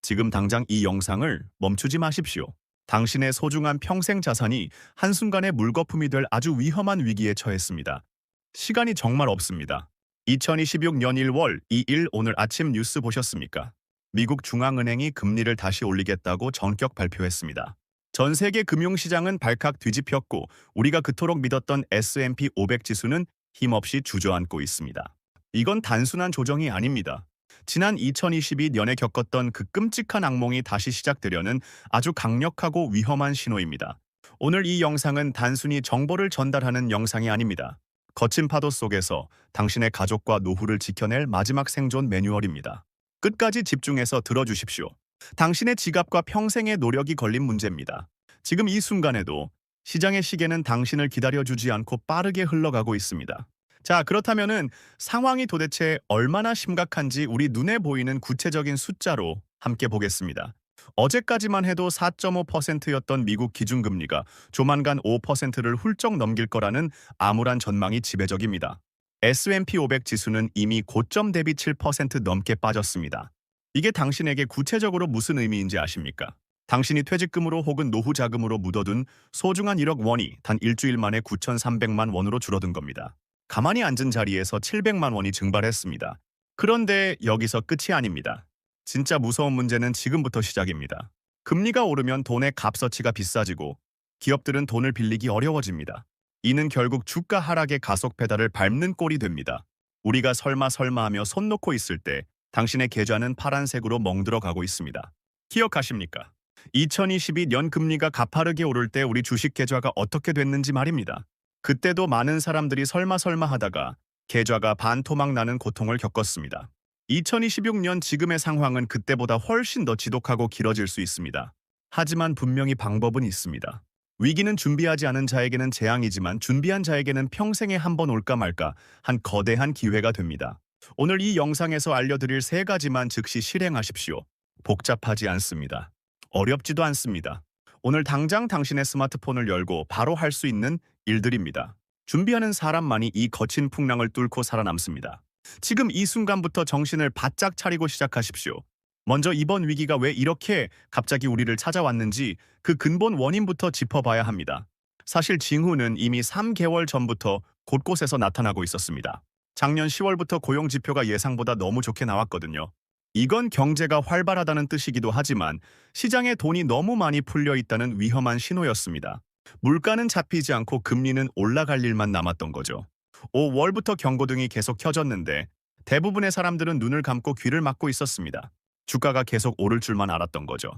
지금 당장 이 영상을 멈추지 마십시오. 당신의 소중한 평생 자산이 한순간에 물거품이 될 아주 위험한 위기에 처했습니다. 시간이 정말 없습니다. 2026년 1월 2일 오늘 아침 뉴스 보셨습니까? 미국 중앙은행이 금리를 다시 올리겠다고 전격 발표했습니다. 전 세계 금융시장은 발칵 뒤집혔고 우리가 그토록 믿었던 S&P 500 지수는 힘없이 주저앉고 있습니다. 이건 단순한 조정이 아닙니다. 지난 2022년에 겪었던 그 끔찍한 악몽이 다시 시작되려는 아주 강력하고 위험한 신호입니다. 오늘 이 영상은 단순히 정보를 전달하는 영상이 아닙니다. 거친 파도 속에서 당신의 가족과 노후를 지켜낼 마지막 생존 매뉴얼입니다. 끝까지 집중해서 들어주십시오. 당신의 지갑과 평생의 노력이 걸린 문제입니다. 지금 이 순간에도 시장의 시계는 당신을 기다려주지 않고 빠르게 흘러가고 있습니다. 자, 그렇다면은 상황이 도대체 얼마나 심각한지 우리 눈에 보이는 구체적인 숫자로 함께 보겠습니다. 어제까지만 해도 4.5%였던 미국 기준금리가 조만간 5%를 훌쩍 넘길 거라는 암울한 전망이 지배적입니다. S&P 500 지수는 이미 고점 대비 7% 넘게 빠졌습니다. 이게 당신에게 구체적으로 무슨 의미인지 아십니까? 당신이 퇴직금으로 혹은 노후 자금으로 묻어둔 소중한 1억 원이 단 일주일 만에 9,300만 원으로 줄어든 겁니다. 가만히 앉은 자리에서 700만 원이 증발했습니다. 그런데 여기서 끝이 아닙니다. 진짜 무서운 문제는 지금부터 시작입니다. 금리가 오르면 돈의 값어치가 비싸지고 기업들은 돈을 빌리기 어려워집니다. 이는 결국 주가 하락의 가속 페달을 밟는 꼴이 됩니다. 우리가 설마 하며 손 놓고 있을 때 당신의 계좌는 파란색으로 멍들어 가고 있습니다. 기억하십니까? 2022년 금리가 가파르게 오를 때 우리 주식 계좌가 어떻게 됐는지 말입니다. 그때도 많은 사람들이 설마 하다가 계좌가 반토막 나는 고통을 겪었습니다. 2026년 지금의 상황은 그때보다 훨씬 더 지독하고 길어질 수 있습니다. 하지만 분명히 방법은 있습니다. 위기는 준비하지 않은 자에게는 재앙이지만 준비한 자에게는 평생에 한 번 올까 말까 한 거대한 기회가 됩니다. 오늘 이 영상에서 알려드릴 3가지만 즉시 실행하십시오. 복잡하지 않습니다. 어렵지도 않습니다. 오늘 당장 당신의 스마트폰을 열고 바로 할 수 있는 일들입니다. 준비하는 사람만이 이 거친 풍랑을 뚫고 살아남습니다. 지금 이 순간부터 정신을 바짝 차리고 시작하십시오. 먼저 이번 위기가 왜 이렇게 갑자기 우리를 찾아왔는지 그 근본 원인부터 짚어봐야 합니다. 사실 징후는 이미 3개월 전부터 곳곳에서 나타나고 있었습니다. 작년 10월부터 고용 지표가 예상보다 너무 좋게 나왔거든요. 이건 경제가 활발하다는 뜻이기도 하지만 시장에 돈이 너무 많이 풀려 있다는 위험한 신호였습니다. 물가는 잡히지 않고 금리는 올라갈 일만 남았던 거죠. 5월부터 경고등이 계속 켜졌는데 대부분의 사람들은 눈을 감고 귀를 막고 있었습니다. 주가가 계속 오를 줄만 알았던 거죠.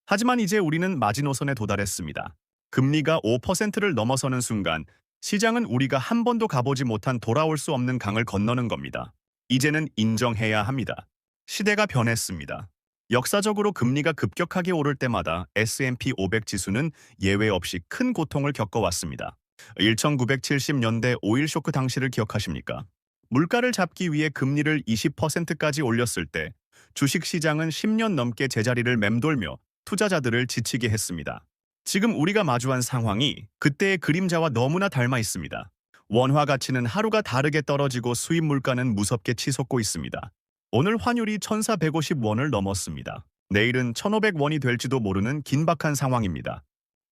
하지만 이제 우리는 마지노선에 도달했습니다. 금리가 5%를 넘어서는 순간 시장은 우리가 한 번도 가보지 못한 돌아올 수 없는 강을 건너는 겁니다. 이제는 인정해야 합니다. 시대가 변했습니다. 역사적으로 금리가 급격하게 오를 때마다 S&P 500 지수는 예외 없이 큰 고통을 겪어왔습니다. 1970년대 오일 쇼크 당시를 기억하십니까? 물가를 잡기 위해 금리를 20%까지 올렸을 때 주식시장은 10년 넘게 제자리를 맴돌며 투자자들을 지치게 했습니다. 지금 우리가 마주한 상황이 그때의 그림자와 너무나 닮아 있습니다. 원화 가치는 하루가 다르게 떨어지고 수입 물가는 무섭게 치솟고 있습니다. 오늘 환율이 1,450원을 넘었습니다. 내일은 1,500원이 될지도 모르는 긴박한 상황입니다.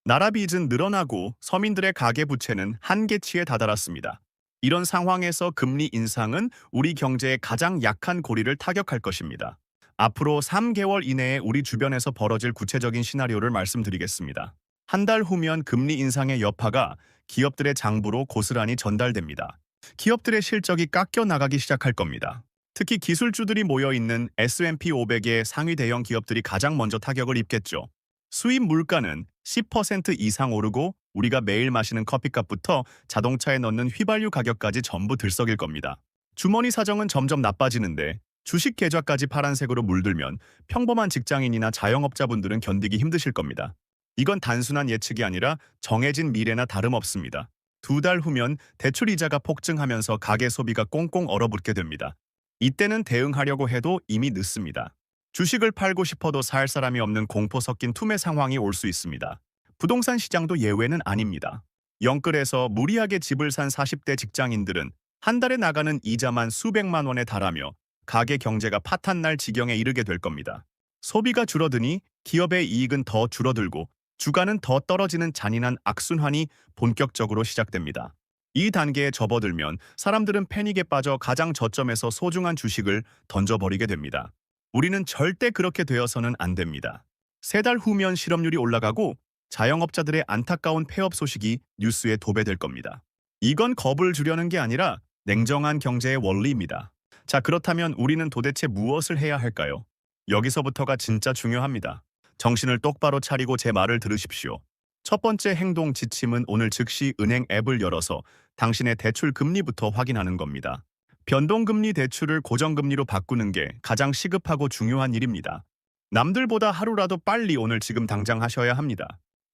나라 빚은 늘어나고 서민들의 가계부채는 한계치에 다다랐습니다. 이런 상황에서 금리 인상은 우리 경제의 가장 약한 고리를 타격할 것입니다. 앞으로 3개월 이내에 우리 주변에서 벌어질 구체적인 시나리오를 말씀드리겠습니다. 한 달 후면 금리 인상의 여파가 기업들의 장부로 고스란히 전달됩니다. 기업들의 실적이 깎여 나가기 시작할 겁니다. 특히 기술주들이 모여있는 S&P 500의 상위 대형 기업들이 가장 먼저 타격을 입겠죠. 수입 물가는 10% 이상 오르고 우리가 매일 마시는 커피값부터 자동차에 넣는 휘발유 가격까지 전부 들썩일 겁니다. 주머니 사정은 점점 나빠지는데 주식 계좌까지 파란색으로 물들면 평범한 직장인이나 자영업자분들은 견디기 힘드실 겁니다. 이건 단순한 예측이 아니라 정해진 미래나 다름없습니다. 2달 후면 대출 이자가 폭증하면서 가계 소비가 꽁꽁 얼어붙게 됩니다. 이때는 대응하려고 해도 이미 늦습니다. 주식을 팔고 싶어도 살 사람이 없는 공포 섞인 투매 상황이 올 수 있습니다. 부동산 시장도 예외는 아닙니다. 영끌에서 무리하게 집을 산 40대 직장인들은 한 달에 나가는 이자만 수백만 원에 달하며 가계 경제가 파탄날 지경에 이르게 될 겁니다. 소비가 줄어드니 기업의 이익은 더 줄어들고 주가는 더 떨어지는 잔인한 악순환이 본격적으로 시작됩니다. 이 단계에 접어들면 사람들은 패닉에 빠져 가장 저점에서 소중한 주식을 던져버리게 됩니다. 우리는 절대 그렇게 되어서는 안 됩니다. 3달 후면 실업률이 올라가고 자영업자들의 안타까운 폐업 소식이 뉴스에 도배될 겁니다. 이건 겁을 주려는 게 아니라 냉정한 경제의 원리입니다. 자, 그렇다면 우리는 도대체 무엇을 해야 할까요? 여기서부터가 진짜 중요합니다. 정신을 똑바로 차리고 제 말을 들으십시오. 첫 번째 행동 지침은 오늘 즉시 은행 앱을 열어서 당신의 대출 금리부터 확인하는 겁니다. 변동금리 대출을 고정금리로 바꾸는 게 가장 시급하고 중요한 일입니다. 남들보다 하루라도 빨리 오늘 지금 당장 하셔야 합니다.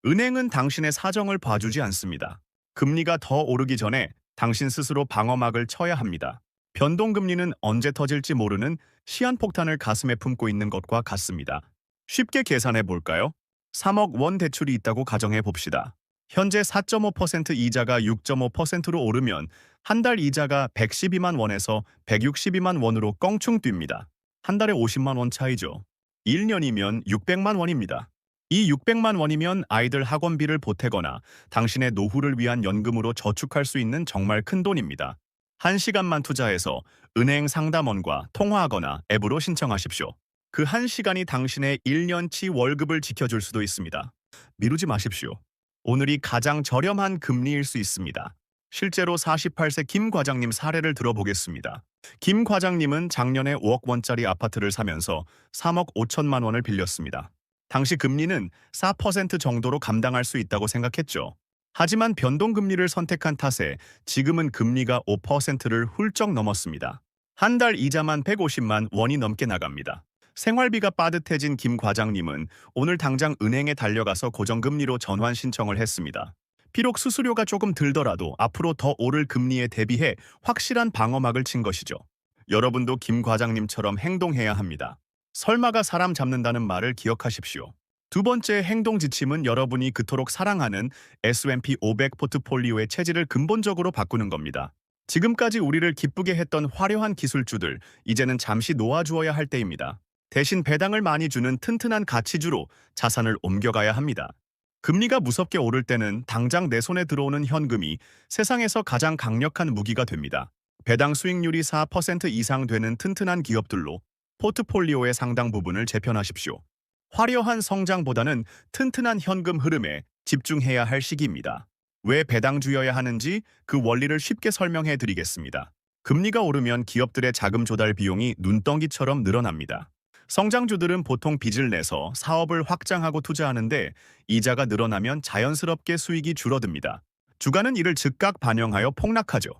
은행은 당신의 사정을 봐주지 않습니다. 금리가 더 오르기 전에 당신 스스로 방어막을 쳐야 합니다. 변동금리는 언제 터질지 모르는 시한폭탄을 가슴에 품고 있는 것과 같습니다. 쉽게 계산해 볼까요? 3억 원 대출이 있다고 가정해 봅시다. 현재 4.5% 이자가 6.5%로 오르면 한 달 이자가 112만 원에서 162만 원으로 껑충 뜁니다. 한 달에 50만 원 차이죠. 1년이면 600만 원입니다. 이 600만 원이면 아이들 학원비를 보태거나 당신의 노후를 위한 연금으로 저축할 수 있는 정말 큰 돈입니다. 1시간만 투자해서 은행 상담원과 통화하거나 앱으로 신청하십시오. 그 1시간이 당신의 1년치 월급을 지켜줄 수도 있습니다. 미루지 마십시오. 오늘이 가장 저렴한 금리일 수 있습니다. 실제로 48세 김 과장님 사례를 들어보겠습니다. 김 과장님은 작년에 5억 원짜리 아파트를 사면서 3억 5천만 원을 빌렸습니다. 당시 금리는 4% 정도로 감당할 수 있다고 생각했죠. 하지만 변동금리를 선택한 탓에 지금은 금리가 5%를 훌쩍 넘었습니다. 한 달 이자만 150만 원이 넘게 나갑니다. 생활비가 빠듯해진 김 과장님은 오늘 당장 은행에 달려가서 고정금리로 전환 신청을 했습니다. 비록 수수료가 조금 들더라도 앞으로 더 오를 금리에 대비해 확실한 방어막을 친 것이죠. 여러분도 김 과장님처럼 행동해야 합니다. 설마가 사람 잡는다는 말을 기억하십시오. 두 번째 행동 지침은 여러분이 그토록 사랑하는 S&P 500 포트폴리오의 체질을 근본적으로 바꾸는 겁니다. 지금까지 우리를 기쁘게 했던 화려한 기술주들, 이제는 잠시 놓아주어야 할 때입니다. 대신 배당을 많이 주는 튼튼한 가치주로 자산을 옮겨가야 합니다. 금리가 무섭게 오를 때는 당장 내 손에 들어오는 현금이 세상에서 가장 강력한 무기가 됩니다. 배당 수익률이 4% 이상 되는 튼튼한 기업들로 포트폴리오의 상당 부분을 재편하십시오. 화려한 성장보다는 튼튼한 현금 흐름에 집중해야 할 시기입니다. 왜 배당주여야 하는지 그 원리를 쉽게 설명해 드리겠습니다. 금리가 오르면 기업들의 자금 조달 비용이 눈덩이처럼 늘어납니다. 성장주들은 보통 빚을 내서 사업을 확장하고 투자하는데 이자가 늘어나면 자연스럽게 수익이 줄어듭니다. 주가는 이를 즉각 반영하여 폭락하죠.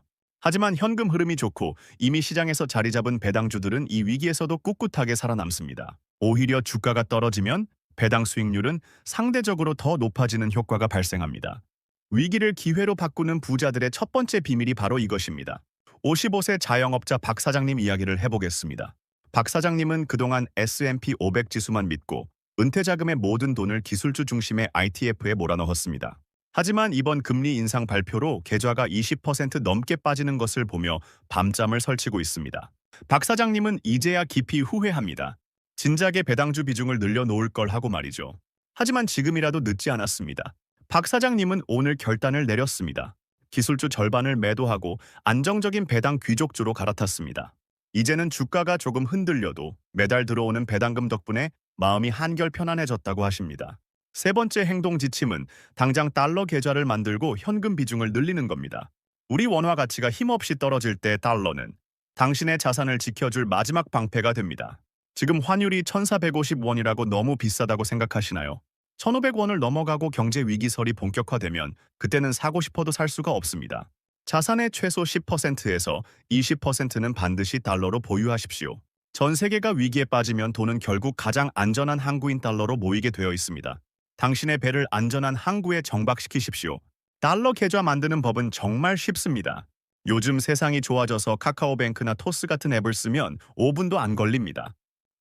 하지만 현금 흐름이 좋고 이미 시장에서 자리 잡은 배당주들은 이 위기에서도 꿋꿋하게 살아남습니다. 오히려 주가가 떨어지면 배당 수익률은 상대적으로 더 높아지는 효과가 발생합니다. 위기를 기회로 바꾸는 부자들의 첫 번째 비밀이 바로 이것입니다. 55세 자영업자 박 사장님 이야기를 해보겠습니다. 박 사장님은 그동안 S&P 500 지수만 믿고 은퇴자금의 모든 돈을 기술주 중심의 ITF에 몰아넣었습니다. 하지만 이번 금리 인상 발표로 계좌가 20% 넘게 빠지는 것을 보며 밤잠을 설치고 있습니다. 박 사장님은 이제야 깊이 후회합니다. 진작에 배당주 비중을 늘려놓을 걸 하고 말이죠. 하지만 지금이라도 늦지 않았습니다. 박 사장님은 오늘 결단을 내렸습니다. 기술주 절반을 매도하고 안정적인 배당 귀족주로 갈아탔습니다. 이제는 주가가 조금 흔들려도 매달 들어오는 배당금 덕분에 마음이 한결 편안해졌다고 하십니다. 세 번째 행동 지침은 당장 달러 계좌를 만들고 현금 비중을 늘리는 겁니다. 우리 원화 가치가 힘없이 떨어질 때 달러는 당신의 자산을 지켜줄 마지막 방패가 됩니다. 지금 환율이 1,450원이라고 너무 비싸다고 생각하시나요? 1,500원을 넘어가고 경제 위기설이 본격화되면 그때는 사고 싶어도 살 수가 없습니다. 자산의 최소 10%에서 20%는 반드시 달러로 보유하십시오. 전 세계가 위기에 빠지면 돈은 결국 가장 안전한 항구인 달러로 모이게 되어 있습니다. 당신의 배를 안전한 항구에 정박시키십시오. 달러 계좌 만드는 법은 정말 쉽습니다. 요즘 세상이 좋아져서 카카오뱅크나 토스 같은 앱을 쓰면 5분도 안 걸립니다.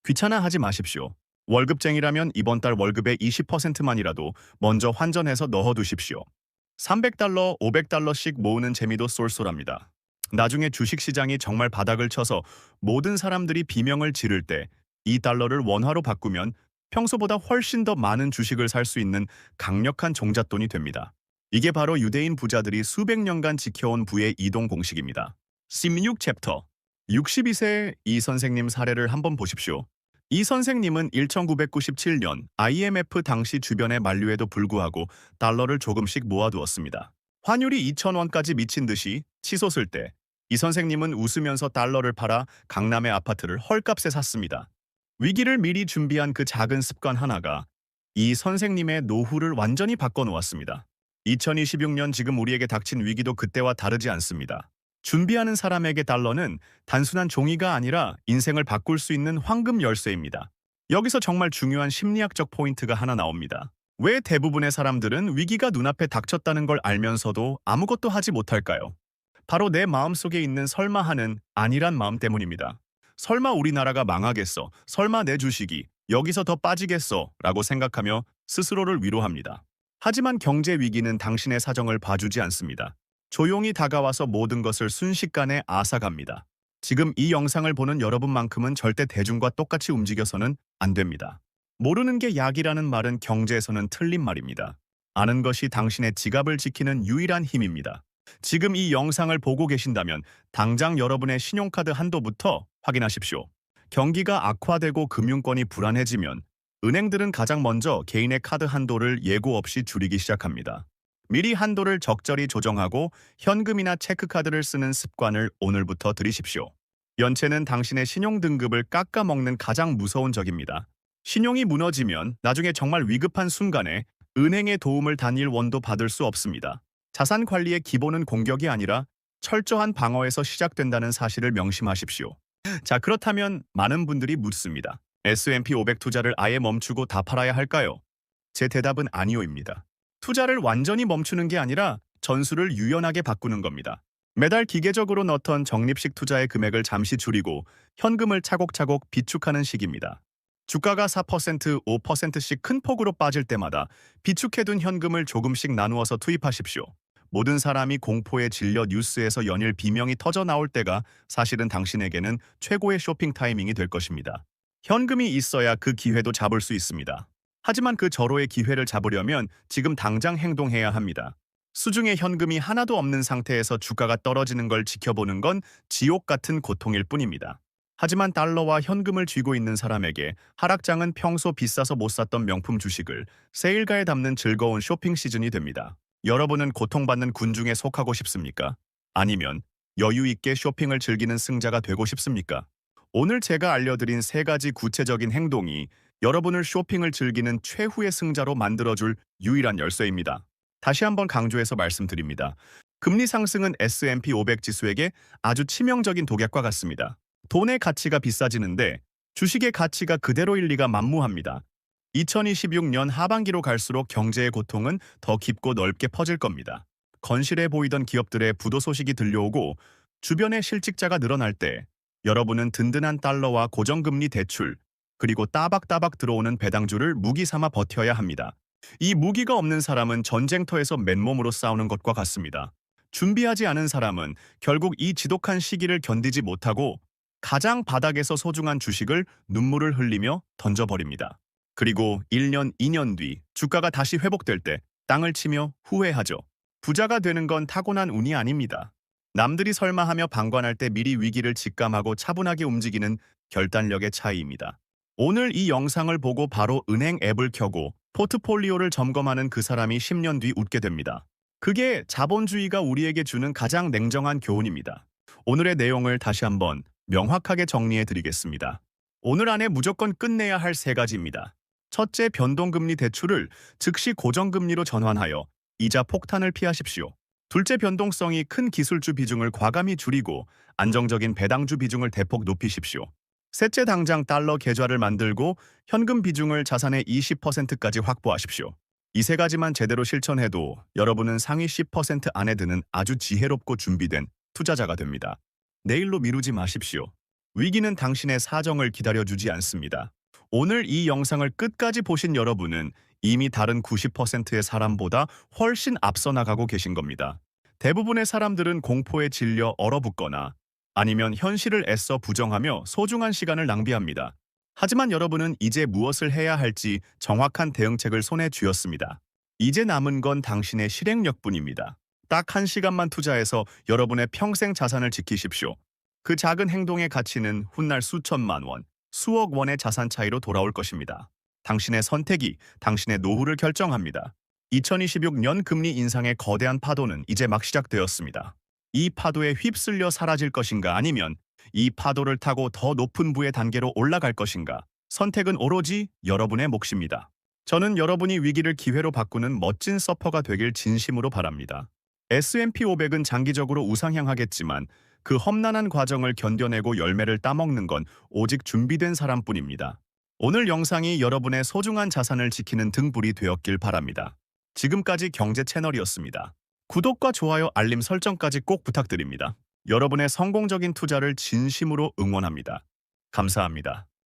귀찮아하지 마십시오. 월급쟁이라면 이번 달 월급의 20%만이라도 먼저 환전해서 넣어두십시오. 300달러, 500달러씩 모으는 재미도 쏠쏠합니다. 나중에 주식시장이 정말 바닥을 쳐서 모든 사람들이 비명을 지를 때 이 달러를 원화로 바꾸면 평소보다 훨씬 더 많은 주식을 살 수 있는 강력한 종잣돈이 됩니다. 이게 바로 유대인 부자들이 수백 년간 지켜온 부의 이동 공식입니다. 16챕터 62세 이 선생님 사례를 한번 보십시오. 이 선생님은 1997년 IMF 당시 주변의 만류에도 불구하고 달러를 조금씩 모아두었습니다. 환율이 2,000원까지 미친 듯이 치솟을 때 이 선생님은 웃으면서 달러를 팔아 강남의 아파트를 헐값에 샀습니다. 위기를 미리 준비한 그 작은 습관 하나가 이 선생님의 노후를 완전히 바꿔놓았습니다. 2026년 지금 우리에게 닥친 위기도 그때와 다르지 않습니다. 준비하는 사람에게 달러는 단순한 종이가 아니라 인생을 바꿀 수 있는 황금 열쇠입니다. 여기서 정말 중요한 심리학적 포인트가 하나 나옵니다. 왜 대부분의 사람들은 위기가 눈앞에 닥쳤다는 걸 알면서도 아무것도 하지 못할까요? 바로 내 마음속에 있는 설마 하는 아니란 마음 때문입니다. 설마 우리나라가 망하겠어, 설마 내 주식이 여기서 더 빠지겠어 라고 생각하며 스스로를 위로합니다. 하지만 경제 위기는 당신의 사정을 봐주지 않습니다. 조용히 다가와서 모든 것을 순식간에 앗아갑니다. 지금 이 영상을 보는 여러분만큼은 절대 대중과 똑같이 움직여서는 안 됩니다. 모르는 게 약이라는 말은 경제에서는 틀린 말입니다. 아는 것이 당신의 지갑을 지키는 유일한 힘입니다. 지금 이 영상을 보고 계신다면 당장 여러분의 신용카드 한도부터 확인하십시오. 경기가 악화되고 금융권이 불안해지면 은행들은 가장 먼저 개인의 카드 한도를 예고 없이 줄이기 시작합니다. 미리 한도를 적절히 조정하고 현금이나 체크카드를 쓰는 습관을 오늘부터 들이십시오. 연체는 당신의 신용 등급을 깎아먹는 가장 무서운 적입니다. 신용이 무너지면 나중에 정말 위급한 순간에 은행의 도움을 단일 원도 받을 수 없습니다. 자산 관리의 기본은 공격이 아니라 철저한 방어에서 시작된다는 사실을 명심하십시오. 자, 그렇다면 많은 분들이 묻습니다. S&P 500 투자를 아예 멈추고 다 팔아야 할까요? 제 대답은 아니오입니다. 투자를 완전히 멈추는 게 아니라 전술을 유연하게 바꾸는 겁니다. 매달 기계적으로 넣던 적립식 투자의 금액을 잠시 줄이고 현금을 차곡차곡 비축하는 식입니다. 주가가 4%, 5%씩 큰 폭으로 빠질 때마다 비축해둔 현금을 조금씩 나누어서 투입하십시오. 모든 사람이 공포에 질려 뉴스에서 연일 비명이 터져 나올 때가 사실은 당신에게는 최고의 쇼핑 타이밍이 될 것입니다. 현금이 있어야 그 기회도 잡을 수 있습니다. 하지만 그 절호의 기회를 잡으려면 지금 당장 행동해야 합니다. 수중에 현금이 하나도 없는 상태에서 주가가 떨어지는 걸 지켜보는 건 지옥 같은 고통일 뿐입니다. 하지만 달러와 현금을 쥐고 있는 사람에게 하락장은 평소 비싸서 못 샀던 명품 주식을 세일가에 담는 즐거운 쇼핑 시즌이 됩니다. 여러분은 고통받는 군중에 속하고 싶습니까? 아니면 여유 있게 쇼핑을 즐기는 승자가 되고 싶습니까? 오늘 제가 알려드린 3가지 구체적인 행동이 여러분을 쇼핑을 즐기는 최후의 승자로 만들어줄 유일한 열쇠입니다. 다시 한번 강조해서 말씀드립니다. 금리 상승은 S&P 500 지수에게 아주 치명적인 독약과 같습니다. 돈의 가치가 비싸지는데 주식의 가치가 그대로일 리가 만무합니다. 2026년 하반기로 갈수록 경제의 고통은 더 깊고 넓게 퍼질 겁니다. 건실해 보이던 기업들의 부도 소식이 들려오고 주변의 실직자가 늘어날 때 여러분은 든든한 달러와 고정금리 대출, 그리고 따박따박 들어오는 배당주를 무기 삼아 버텨야 합니다. 이 무기가 없는 사람은 전쟁터에서 맨몸으로 싸우는 것과 같습니다. 준비하지 않은 사람은 결국 이 지독한 시기를 견디지 못하고 가장 바닥에서 소중한 주식을 눈물을 흘리며 던져버립니다. 그리고 1년, 2년 뒤 주가가 다시 회복될 때 땅을 치며 후회하죠. 부자가 되는 건 타고난 운이 아닙니다. 남들이 설마하며 방관할 때 미리 위기를 직감하고 차분하게 움직이는 결단력의 차이입니다. 오늘 이 영상을 보고 바로 은행 앱을 켜고 포트폴리오를 점검하는 그 사람이 10년 뒤 웃게 됩니다. 그게 자본주의가 우리에게 주는 가장 냉정한 교훈입니다. 오늘의 내용을 다시 한번 명확하게 정리해 드리겠습니다. 오늘 안에 무조건 끝내야 할 3가지입니다. 첫째, 변동금리 대출을 즉시 고정금리로 전환하여 이자 폭탄을 피하십시오. 둘째, 변동성이 큰 기술주 비중을 과감히 줄이고 안정적인 배당주 비중을 대폭 높이십시오. 셋째, 당장 달러 계좌를 만들고 현금 비중을 자산의 20%까지 확보하십시오. 이 3가지만 제대로 실천해도 여러분은 상위 10% 안에 드는 아주 지혜롭고 준비된 투자자가 됩니다. 내일로 미루지 마십시오. 위기는 당신의 사정을 기다려주지 않습니다. 오늘 이 영상을 끝까지 보신 여러분은 이미 다른 90%의 사람보다 훨씬 앞서 나가고 계신 겁니다. 대부분의 사람들은 공포에 질려 얼어붙거나 아니면 현실을 애써 부정하며 소중한 시간을 낭비합니다. 하지만 여러분은 이제 무엇을 해야 할지 정확한 대응책을 손에 쥐었습니다. 이제 남은 건 당신의 실행력뿐입니다. 딱 1시간만 투자해서 여러분의 평생 자산을 지키십시오. 그 작은 행동의 가치는 훗날 수천만 원, 수억 원의 자산 차이로 돌아올 것입니다. 당신의 선택이 당신의 노후를 결정합니다. 2026년 금리 인상의 거대한 파도는 이제 막 시작되었습니다. 이 파도에 휩쓸려 사라질 것인가 아니면 이 파도를 타고 더 높은 부의 단계로 올라갈 것인가? 선택은 오로지 여러분의 몫입니다. 저는 여러분이 위기를 기회로 바꾸는 멋진 서퍼가 되길 진심으로 바랍니다. S&P 500은 장기적으로 우상향하겠지만 그 험난한 과정을 견뎌내고 열매를 따먹는 건 오직 준비된 사람뿐입니다. 오늘 영상이 여러분의 소중한 자산을 지키는 등불이 되었길 바랍니다. 지금까지 경제 채널이었습니다. 구독과 좋아요, 알림 설정까지 꼭 부탁드립니다. 여러분의 성공적인 투자를 진심으로 응원합니다. 감사합니다.